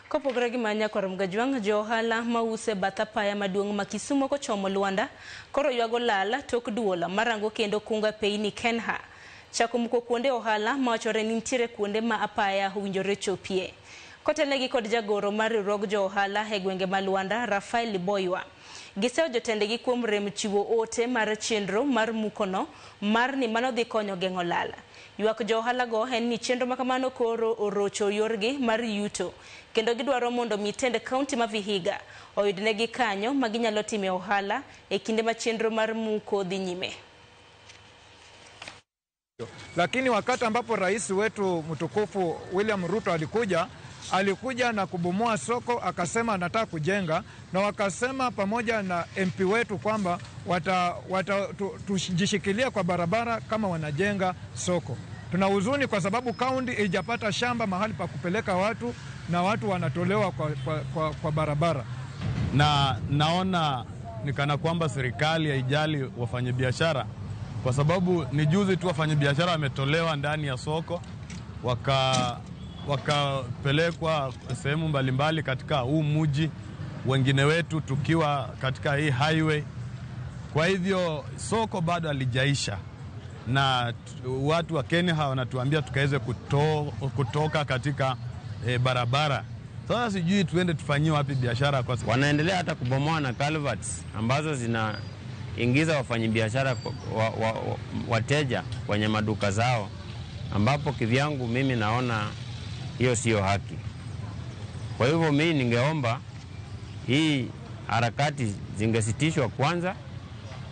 Kopogre gi manya korom gajwang johala mause batapaya maduong makisumo ko chomo Luanda koro ywago lala tok duola marango kendo kunga peini Kenha chako muko kuonde ohala mawachore nitiere kuonde ma apaya winjore chopie kotelegi kod jagoro mar riwruog jo ohala e gwenge ma Luanda Rafael Liboywa giseo jotendegi kuom rem chiwo ote mar chenro mar mukono mar ni mano dhi konyo geng'o lala. Ywak jo ohala go en ni chenro makamano koro orocho yorgi mar yuto kendo gidwaro mondo mitende kaunti ma Vihiga oyudnegi kanyo maginyalo time ohala e kinde ma chenro mar muko dhi nyime. Lakini wakati ambapo rais wetu mtukufu William Ruto alikuja na kubomoa soko, akasema anataka kujenga, na wakasema pamoja na MP wetu kwamba tujishikilia kwa barabara kama wanajenga soko. Tuna huzuni kwa sababu kaunti haijapata shamba mahali pa kupeleka watu na watu wanatolewa kwa barabara. Na naona ni kana kwamba serikali haijali wafanyabiashara, kwa sababu ni juzi tu wafanyabiashara wametolewa ndani ya soko wakapelekwa sehemu mbalimbali katika huu mji, wengine wetu tukiwa katika hii highway. Kwa hivyo soko bado halijaisha na watu wa Kenya wanatuambia tukaweze kutoka katika barabara. Sasa sijui tuende tufanyie wapi biashara, kwa sababu wanaendelea hata kubomoa na culverts ambazo zinaingiza wafanyabiashara wateja kwenye maduka zao, ambapo kivyangu mimi naona hiyo sio haki. Kwa hivyo mimi ningeomba hii harakati zingesitishwa kwanza,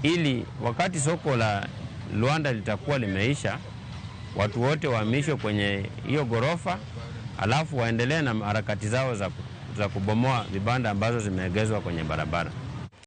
ili wakati soko la Luanda litakuwa limeisha, watu wote wahamishwe kwenye hiyo gorofa, alafu waendelee na harakati zao za kubomoa vibanda ambazo zimeegezwa kwenye barabara.